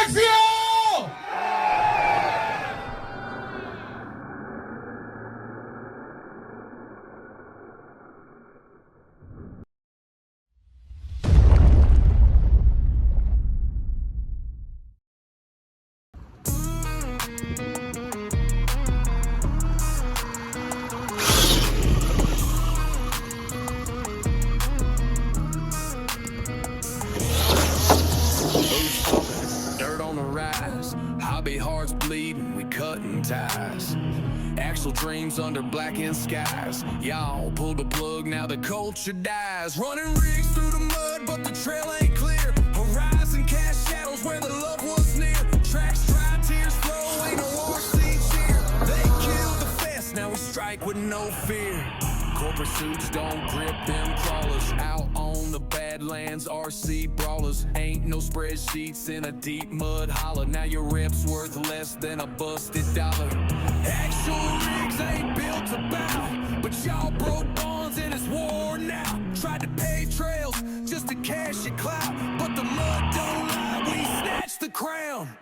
Axial! Dirt on the rise, hobby hearts bleeding, we cutting ties. Axial dreams under blackened skies. Y'all pull the plug, now the culture dies. Running rigs through the mud, but the trail ain't clear. Horizon cast shadows where the love was near. Tracks dry, tears flow, ain't no RC cheer. They killed the fest, now we strike with no fear. Corporate suits don't grip them crawlers. Out on the Badlands, RC brawlers. Ain't no spreadsheets in a deep mud holler. Now your rep's worth less than a busted dollar. Actual rigs ain't built to bow, but y'all broke bonds and it's war now. Tried to pay trails just to cash your clout, but the mud don't lie, we snatched the crown.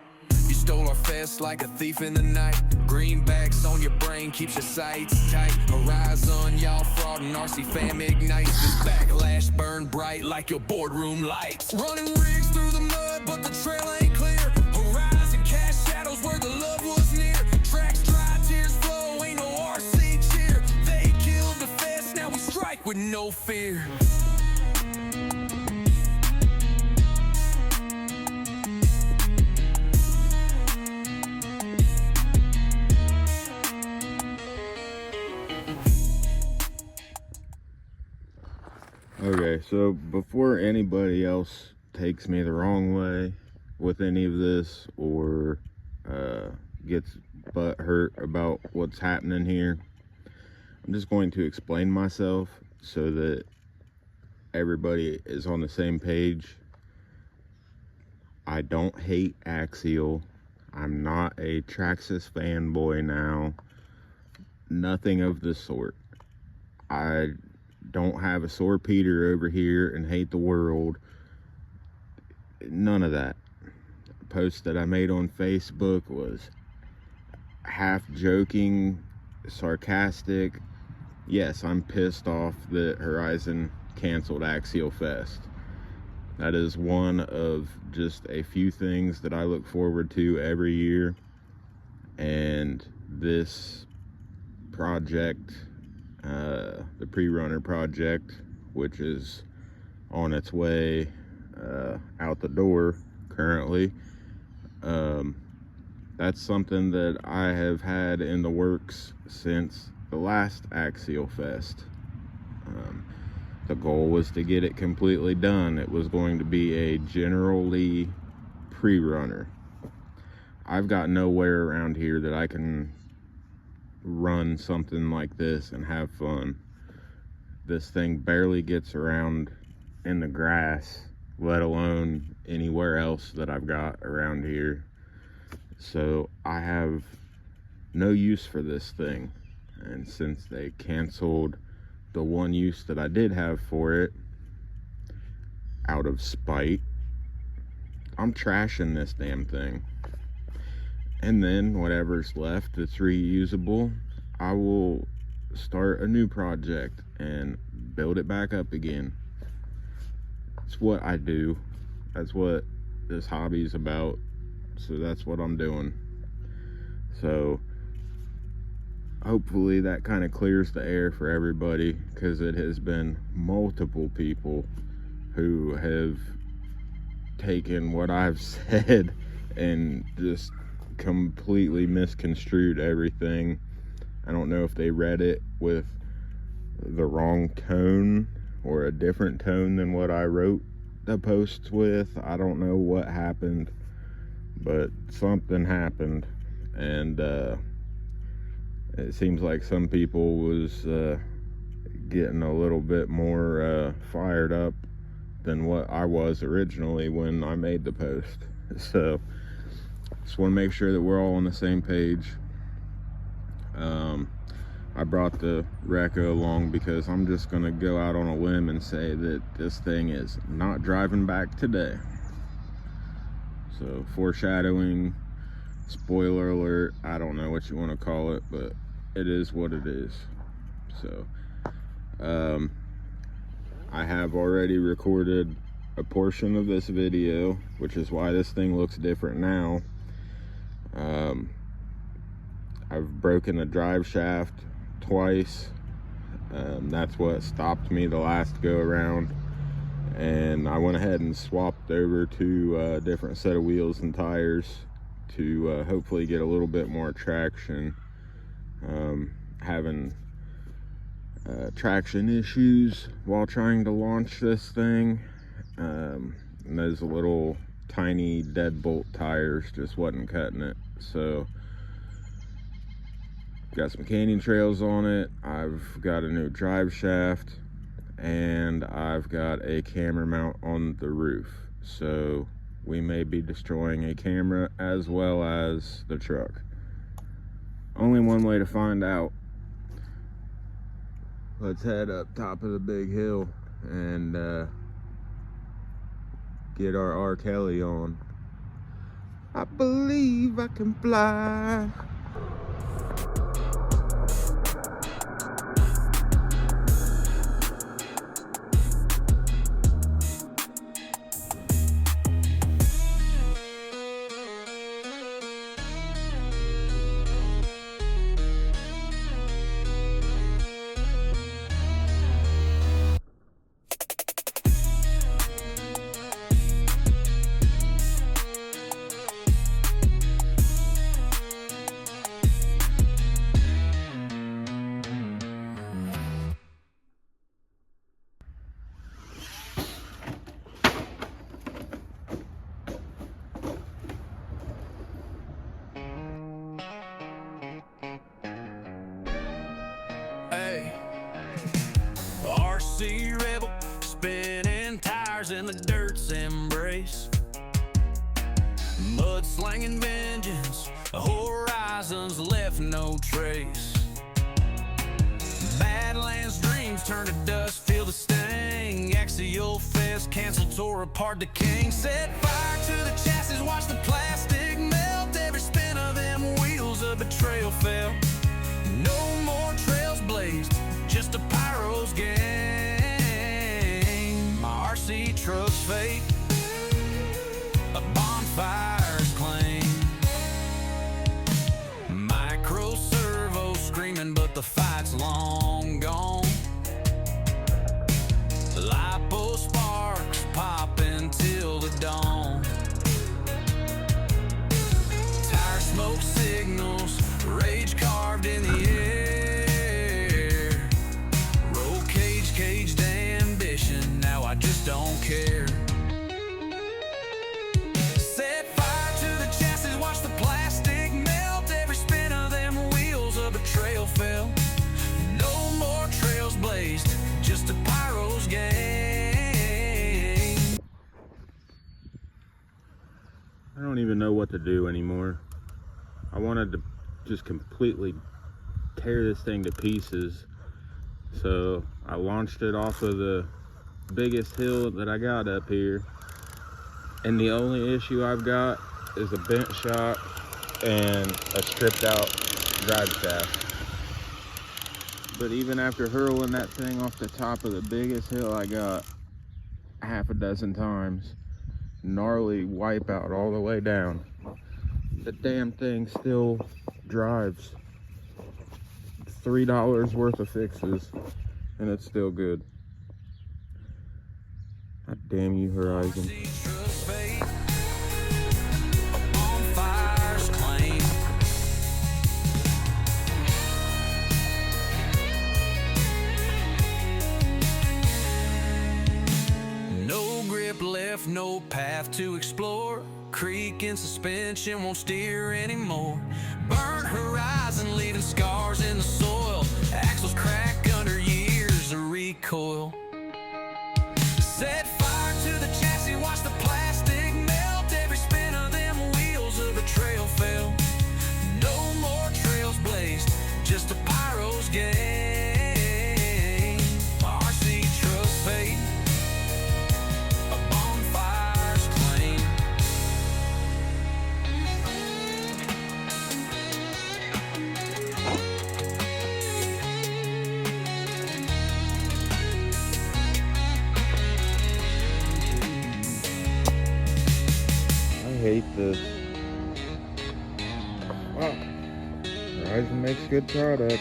You stole our fest like a thief in the night. Greenbacks on your brain keeps your sights tight. Horizon, y'all fraud and RC fam ignites. This backlash burn bright like your boardroom lights. Running rigs through the mud, but the trail ain't clear. Horizon cast shadows where the love was near. Tracks dry, tears flow, ain't no RC cheer. They killed the fest, now we strike with no fear. Okay, so before anybody else takes me the wrong way with any of this or gets butt hurt about what's happening here, I'm just going to explain myself so that everybody is on the same page. I don't hate Axial. I'm not a Traxxas fanboy now. Nothing of the sort. I don't have a sore Peter over here and hate the world. None of that. The post that I made on Facebook was half joking, sarcastic. Yes, I'm pissed off that Horizon canceled Axialfest. That is one of just a few things that I look forward to every year. And this project, the pre-runner project, which is on its way out the door currently, that's something that I have had in the works since the last Axialfest. The goal was to get it completely done. It was going to be a generally pre-runner. I've got nowhere around here that I can run something like this and have fun. This thing barely gets around in the grass, let alone anywhere else that I've got around here. So I have no use for this thing. And since they canceled the one use that I did have for it, out of spite, I'm trashing this damn thing. And then whatever's left that's reusable, I will start a new project and build it back up again. It's what I do. That's what this hobby's about. So that's what I'm doing. So hopefully that kind of clears the air for everybody, because it has been multiple people who have taken what I've said and just completely misconstrued everything. I don't know if they read it with the wrong tone or a different tone than what I wrote the posts with. I don't know what happened, but something happened, and it seems like some people was getting a little bit more fired up than what I was originally when I made the post. So just want to make sure that we're all on the same page. I brought the Recco along because I'm just going to go out on a limb and say that this thing is not driving back today. So foreshadowing, spoiler alert, I don't know what you want to call it, but it is what it is. So I have already recorded a portion of this video, which is why this thing looks different now. I've broken the drive shaft twice. That's what stopped me the last go around, and I went ahead and swapped over to a different set of wheels and tires to hopefully get a little bit more traction. Having traction issues while trying to launch this thing, and those little tiny deadbolt tires just wasn't cutting it. So got some canyon trails on it, I've got a new drive shaft, and I've got a camera mount on the roof. So we may be destroying a camera as well as the truck. Only one way to find out. Let's head up top of the big hill and get our R. Kelly on. I believe I can fly. RC rebel, spinning tires in the dirt's embrace. Mud slinging vengeance, horizons left no trace. Badlands dreams turn to dust, feel the sting. Axialfest cancelled, tore apart the king. Set fire to the chassis, watch the plastic melt. Every spin of them wheels, a betrayal felt. No more trails blazed, just a pyro's game. My RC truck's fate, a bonfire's claim. Micro servo screaming, but the fight's long gone. Lipo sparks popping till the dawn. Tire smoke signals, rage carved in the air. Roll cage, caged ambition, now I just don't care. Set fire to the chassis, watch the plastic melt. Every spin of them wheels, a betrayal felt. No more trails blazed, just a pyro's game. I don't even know what to do anymore. I wanted to just completely tear this thing to pieces, so I launched it off of the biggest hill that I got up here, and the only issue I've got is a bent shock and a stripped out drive shaft. But even after hurling that thing off the top of the biggest hill I got half a dozen times, gnarly wipeout all the way down, the damn thing still drives. $3 worth of fixes and it's still good. God damn you, Horizon. No grip left, no path to explore. Creak in suspension, won't steer anymore. Burnt horizon, leaving scars in the soil. Axles crack under years of recoil. Set fire to the chassis, watch the plastic melt. Every spin of them wheels, a betrayal felt. No more trails blazed, just a pyro's game. My RC truck fate, a bonfire's claim. hate this. Wow. Verizon makes good products.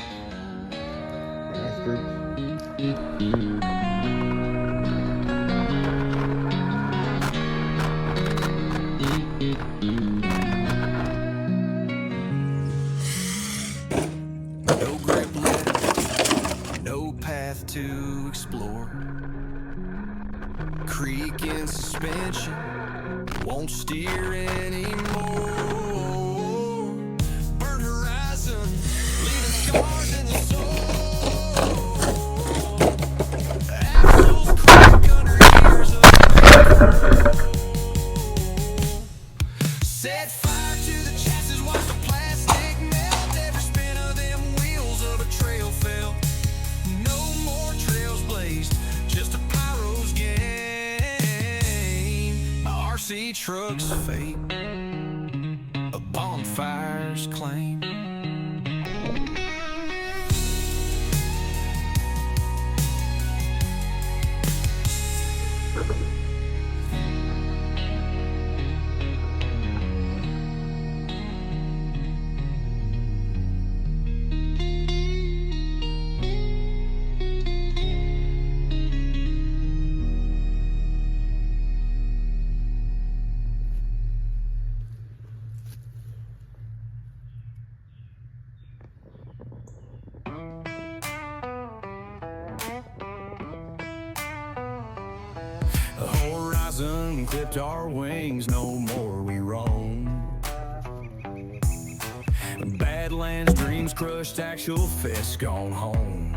Bastards. No grip left, no path to explore. Creek in suspension, won't steer anymore. Burnt horizon, leaving scars in the soul. Axles crack under years of set fire to the chassis, watch the plastic melt. Every spin of them wheels of a trail fell. No more trails blazed, just a pyro's gain. RC truck's fate, a bonfire's claim. The horizon clipped our wings, no more we roam. Badlands dreams crushed, Axialfest gone home.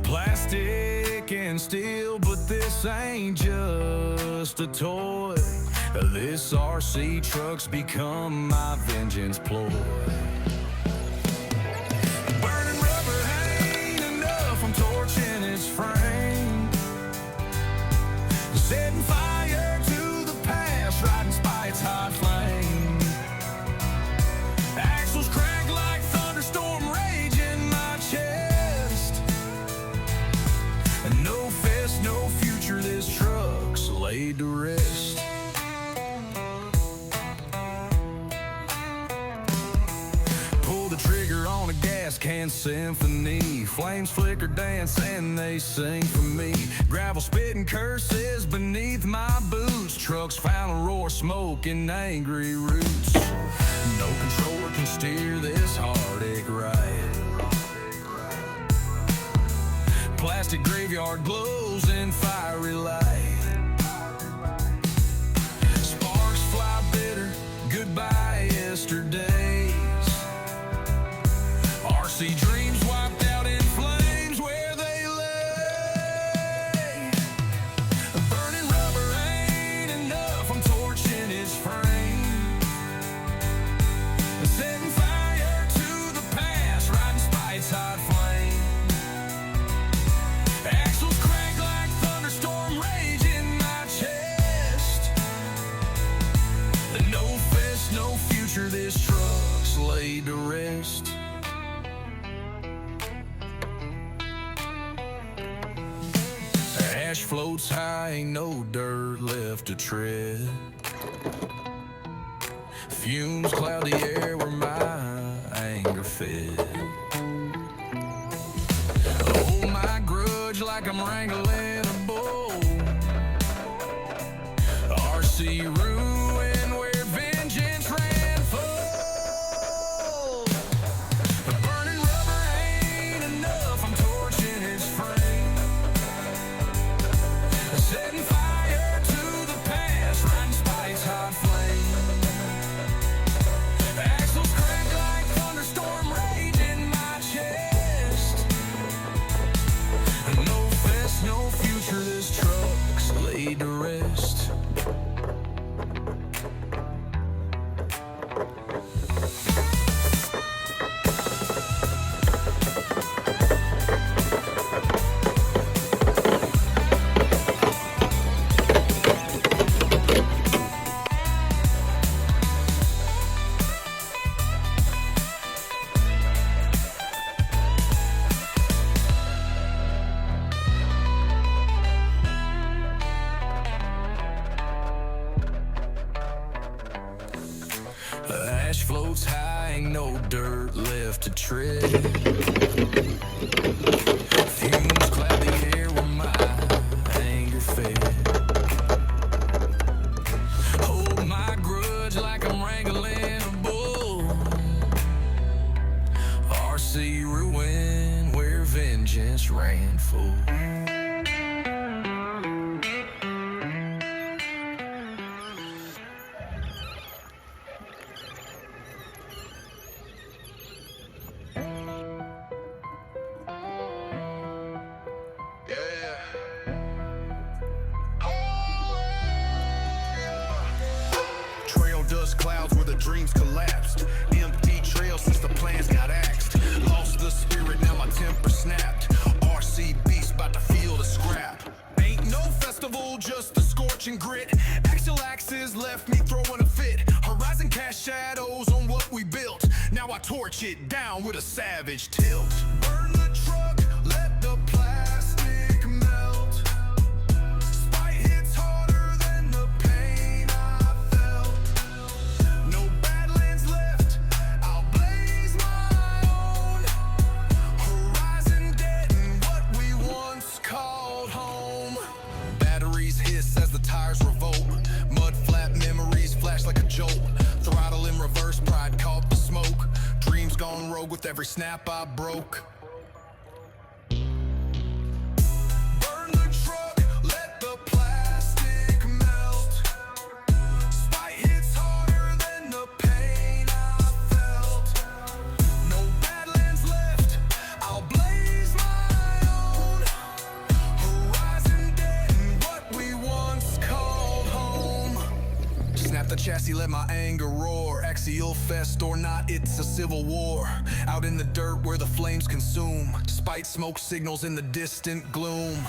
Plastic and steel, but this ain't just a toy. This RC truck's become my vengeance ploy. Burning rubber ain't enough, I'm torching its frame. Setting fire to the past, riding spite's hot flame. Axles crack like thunderstorm rage in my chest. And no fest, no future, this truck's laid to rest. Pull the trigger on a gas can symphony. Flames flicker, dance, and they sing for me. Gravel spitting curses beneath my boots. Truck's final roar, smoke and angry roots. No controller can steer this heartache ride. Plastic graveyard glows in fiery light. Sparks fly bitter, goodbye yesterdays. RC dreams wiped out in flames where they lay. Burning rubber ain't enough, I'm torching its frame. Setting fire to the past, riding spite's hot flame. Axles crack like thunderstorm rage in my chest. No fest, no future, this truck's laid to rest. Ash floats high, ain't no dirt left to tread. Fumes cloud the air where my anger fed. Oh, my grudge like I'm wrangling a bull. RC ruin where vengeance ran full. Burning rubber ain't enough, I'm torching its frame. Setting fire to the past, riding spite's hot flame. Axles crack like thunderstorm rage in my chest. No fest, no future, this truck's laid to rest. Ash floats high, ain't no dirt left to tread. Fumes cloud the air where my anger fed. Hold my grudge like I'm wrangling a bull. RC ruin where vengeance ran full. Dust clouds where the dreams collapsed. Empty trails since the plans got axed. Lost the spirit, now my temper snapped. RC beast about to feel the scrap. Ain't no festival, just the scorching grit. Axial axes left me throwing a fit. Horizon cast shadows on what we built. Now I torch it down with a savage tilt. Burn the truck, let the plastic melt. Spite hits harder than the pain I felt. No badlands left, I'll blaze my own. Horizon dead and what we once called home. Batteries hiss as the tires revolt. Mud flap memories flash like a jolt. Throttle in reverse, pride caught the smoke. Dreams gone rogue with every snap I broke. Burn the truck, let the plastic melt. Spite hits harder than the pain I felt. No badlands left, I'll blaze my own. Horizon dead and what we once called home. Snap the chassis, let my anger roar. Axialfest or not, it's a civil war. Out in the dirt where the flames consume. Spite smoke signals in the distant gloom.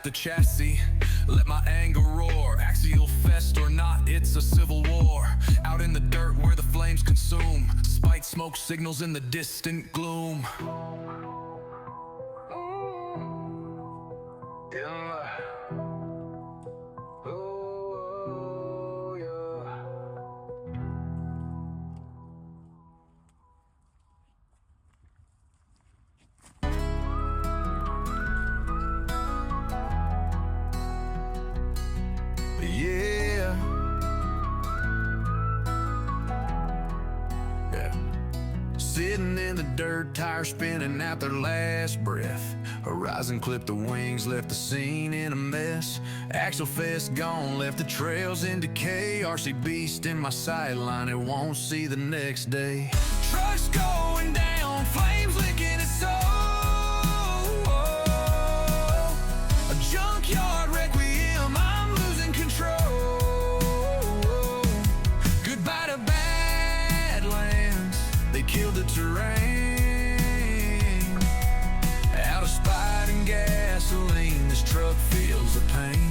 The chassis, let my anger roar. Axialfest or not, it's a civil war. Out in the dirt where the flames consume. Spite smoke signals in the distant gloom. Sitting in the dirt, tires spinning out their last breath. Horizon clipped the wings, left the scene in a mess. Axialfest gone, left the trails in decay. RC beast in my sideline, it won't see the next day. Trucks going down, flames licking its soul. A junkyard requiem, I'm losing control. Goodbye to Badlands, they killed the terrain. Out of spite and gasoline, this truck feels the pain.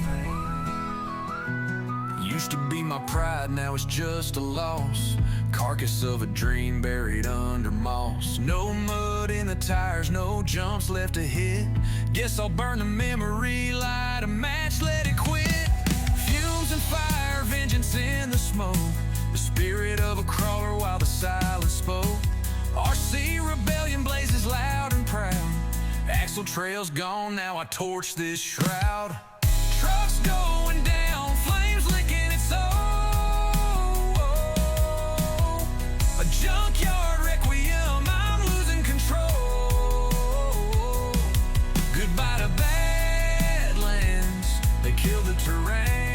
Used to be my pride, now it's just a loss. Carcass of a dream buried under moss. No mud in the tires, no jumps left to hit. Guess I'll burn the memory, light a match, let it quit. Fumes and fire, vengeance in the smoke. The spirit of a crawler while the silence spoke. RC rebellion blazes loud and Axle trail's gone, now I torch this shroud. Truck's going down, flames licking its soul. A junkyard requiem, I'm losing control. Goodbye to Badlands, they kill the terrain.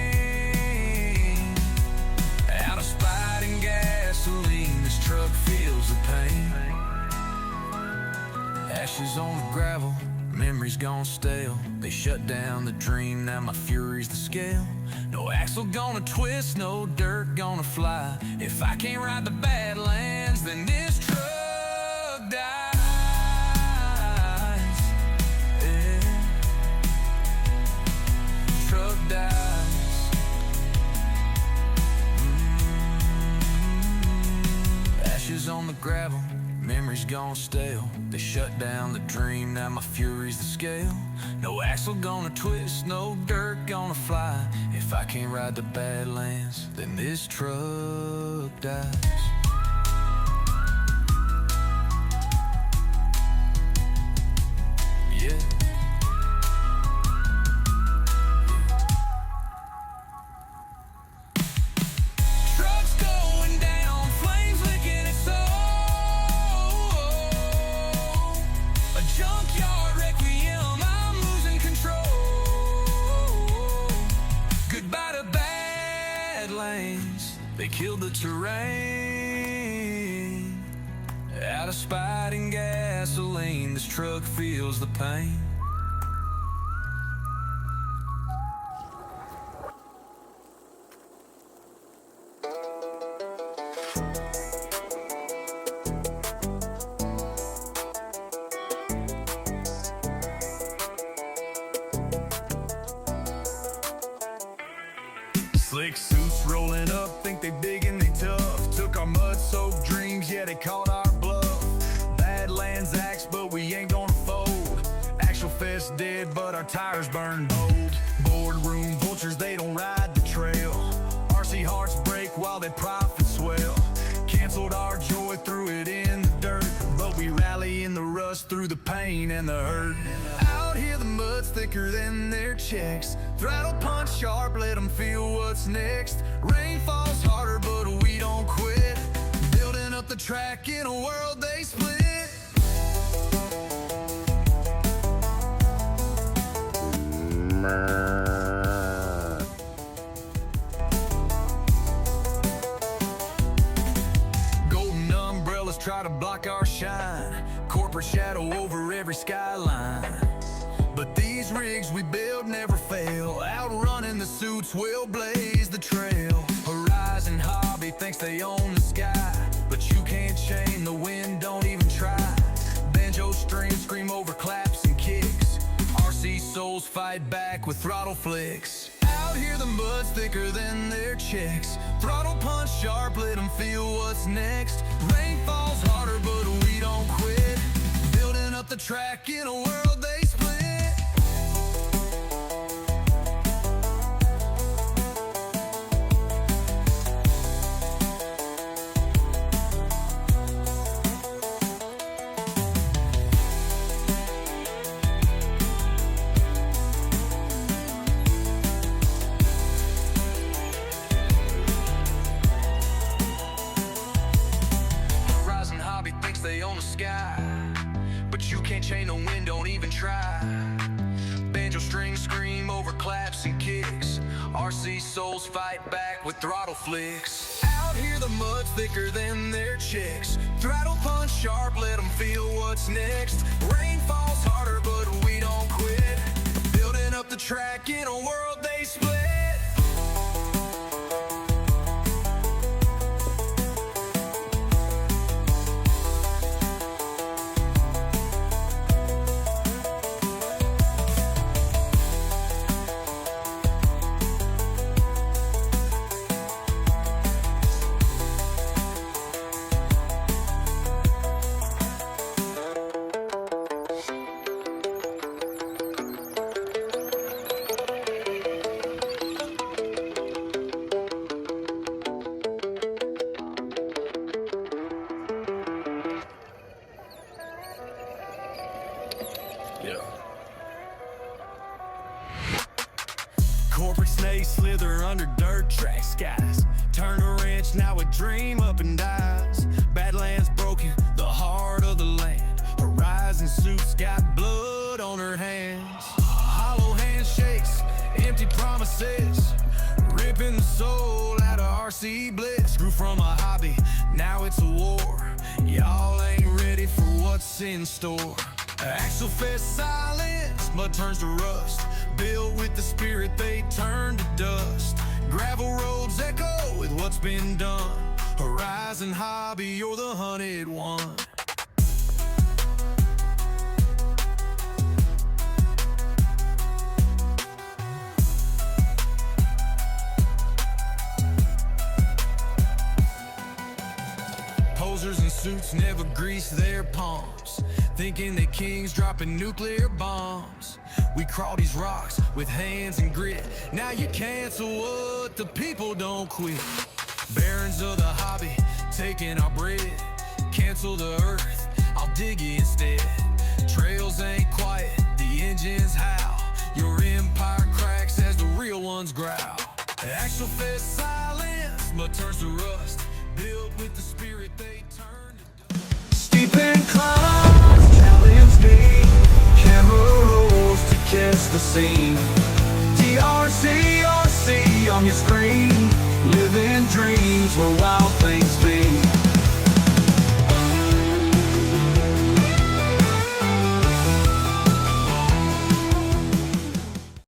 Out of spite and gasoline, this truck feels the pain. Ashes on the gravel, memories gone stale. They shut down the dream, now my fury's the scale. No axle gonna twist, no dirt gonna fly. If I can't ride the Badlands, then this truck dies. Yeah. Truck dies. Ashes on the gravel, memories gone stale. They shut down the dream, now my fury's the scale. No axle gonna twist, no dirt gonna fly. If I can't ride the Badlands, then this truck dies. Yeah. Truck's going down, flames licking its soul. A junkyard requiem, I'm losing control. Goodbye to Badlands, they killed the terrain. Out of spite and gasoline, this truck feels the pain. Slick suits rolling up, think they big and they tough. Took our mud-soaked dreams, yeah, they called our bluff. Badlands axe, but we ain't gonna fold. Axialfest dead, but our tires burned old. Boardroom vultures, they don't ride the trail. RC hearts break while they profit swell. Canceled our joy, threw it in the dirt, but we rally in the rust through the pain and the hurt. Out here the mud's thicker than their checks. Throttle punch sharp, let them feel what's next. Rain falls harder, but we don't quit. Building up the track in a world they split. Golden umbrellas try to block our shine. Corporate shadow over every skyline. But these rigs we build never fail. Outrunning the suits will blaze the trail. Horizon hobby thinks they own the sky, but you can't chain the wind, don't even try. Banjo strings scream over claps and kicks. RC souls fight back with throttle flicks. Out here the mud's thicker than their checks. Throttle punch sharp, let them feel what's next. Rain falls harder, but we don't quit. Building up the track in a world they split. They own the sky, but you can't chain the wind, don't even try. Banjo strings scream over claps and kicks. RC souls fight back with throttle flicks. Out here the mud's thicker than their chicks. Throttle punch sharp, let them feel what's next. Rain falls harder, but we don't quit. Building up the track in a world they split. together under dirt track skies. Turn a wrench, now a dream up and dies. Badlands broken, the heart of the land. Horizon suits got blood on her hands. Hollow handshakes, empty promises, ripping the soul out of RC bliss. Grew from a hobby, now it's a war. Y'all ain't ready for what's in store. Axialfest silence, mud turns to rust. Built with the spirit, they turn to dust. Gravel roads echo with what's been done. Horizon hobby, you're the hunted one. Posers in suits never grease their palms, thinking that kings dropping nuclear bombs. We crawl these rocks with hands and grit. Now you cancel what the people don't quit. Barons of the hobby, taking our bread. Cancel the earth, I'll dig it instead. Trails ain't quiet, the engines howl. Your empire cracks as the real ones growl. Axialfest silence, but turns to rust. Built with the spirit, they turn to dust. Steep inclines challenge me. Camera rolls to catch the scene. TRC on your screen. Living dreams where wild things